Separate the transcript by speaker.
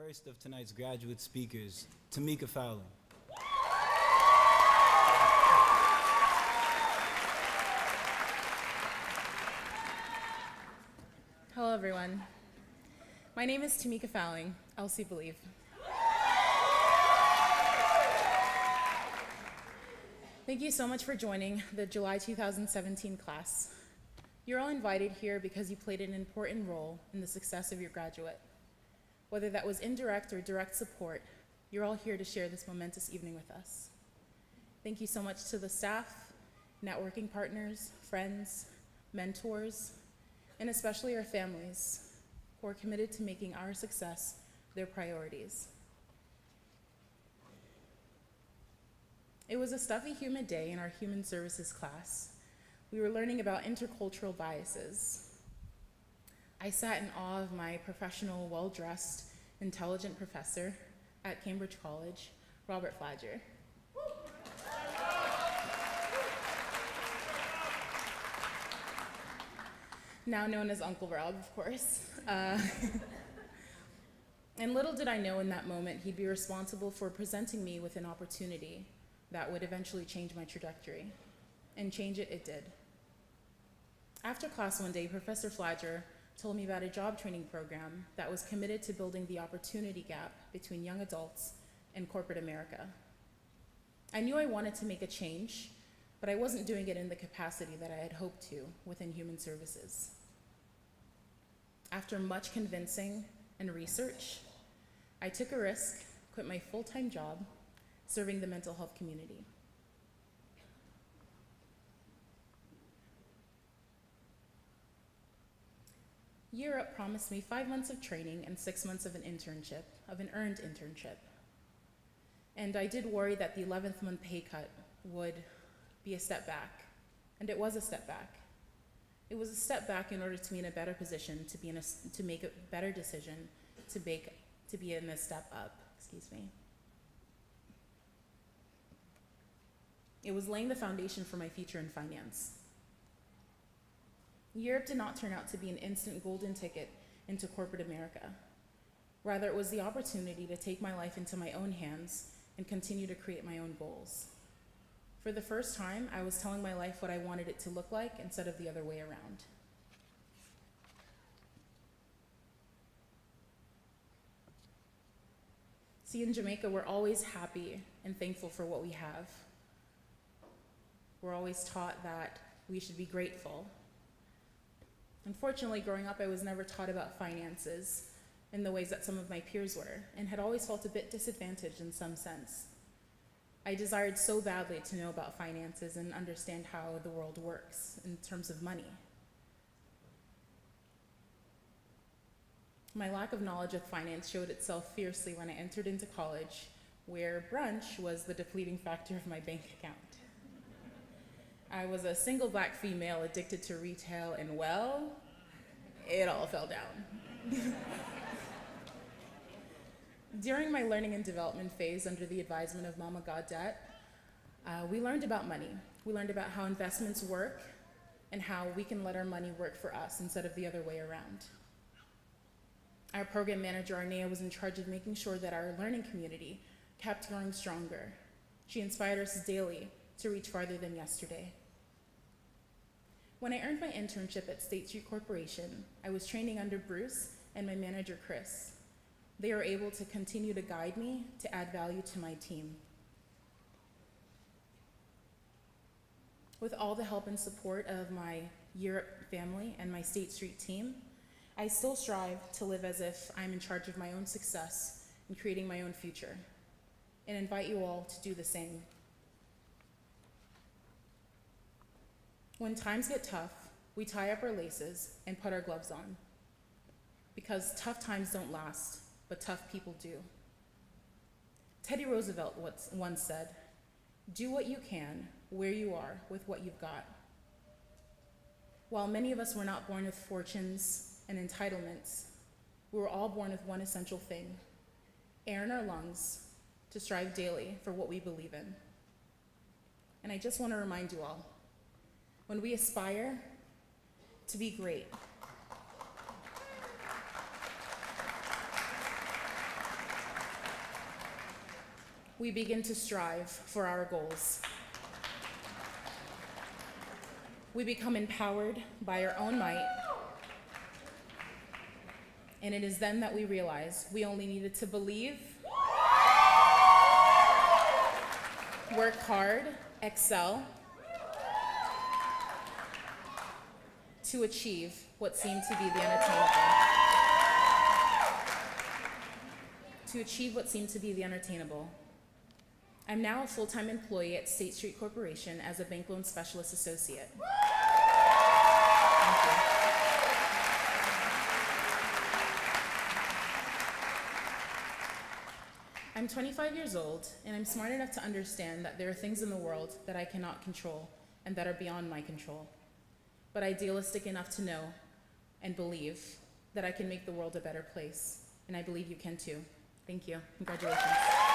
Speaker 1: first of tonight's graduate speakers, Tameca Fowling.
Speaker 2: Hello, everyone. My name is Tameca Fowling, LC Believe. Thank you so much for joining the July 2017 class. You're all invited here because you played an important role in the success of your graduate. Whether that was indirect or direct support, you're all here to share this momentous evening with us. Thank you so much to the staff, networking partners, friends, mentors, and especially our families who are committed to making our success their priorities. It was a stuffy, humid day in our human services class. We were learning about intercultural biases. I sat in awe of my professional, well-dressed, intelligent professor at Cambridge College, Robert Flagger. Now known as Uncle Rob, of course. And little did I know in that moment he'd be responsible for presenting me with an opportunity that would eventually change my trajectory. And change it did. After class one day, Professor Flagger told me about a job training program that was committed to building the opportunity gap between young adults and corporate America. I knew I wanted to make a change, but I wasn't doing it in the capacity that I had hoped to within human services. After much convincing and research, I took a risk, quit my full-time job, serving the mental health community. Europe promised me 5 months of training and 6 months of an earned internship. And I did worry that the 11th month pay cut would be a step back, and it was a step back. It was a step back in order to be in a better position, to make a better decision, to be in a step up, It was laying the foundation for my future in finance. Europe did not turn out to be an instant golden ticket into corporate America. Rather, it was the opportunity to take my life into my own hands and continue to create my own goals. For the first time, I was telling my life what I wanted it to look like instead of the other way around. See, in Jamaica, we're always happy and thankful for what we have. We're always taught that we should be grateful. Unfortunately, growing up, I was never taught about finances in the ways that some of my peers were, and had always felt a bit disadvantaged in some sense. I desired so badly to know about finances and understand how the world works in terms of money. My lack of knowledge of finance showed itself fiercely when I entered into college, where brunch was the depleting factor of my bank account. I was a single black female addicted to retail, and well, it all fell down. During my learning and development phase under the advisement of Mama Gaudette, we learned about money. We learned about how investments work and how we can let our money work for us instead of the other way around. Our program manager, Arnea, was in charge of making sure that our learning community kept growing stronger. She inspired us daily to reach farther than yesterday. When I earned my internship at State Street Corporation, I was training under Bruce and my manager, Chris. They were able to continue to guide me to add value to my team. With all the help and support of my Europe family and my State Street team, I still strive to live as if I'm in charge of my own success and creating my own future, and invite you all to do the same. When times get tough, we tie up our laces and put our gloves on. Because tough times don't last, but tough people do. Teddy Roosevelt once said, "Do what you can, where you are, with what you've got." While many of us were not born with fortunes and entitlements, we were all born with one essential thing: air in our lungs to strive daily for what we believe in. And I just want to remind you all, when we aspire to be great, we begin to strive for our goals. We become empowered by our own might, and it is then that we realize we only needed to believe, work hard, excel, to achieve what seemed to be the unattainable. To achieve what seemed to be the unattainable. I'm now a full-time employee at State Street Corporation as a bank loan specialist associate. Thank you. I'm 25 years old, and I'm smart enough to understand that there are things in the world that I cannot control and that are beyond my control. But idealistic enough to know and believe that I can make the world a better place, and I believe you can too. Thank you. Congratulations.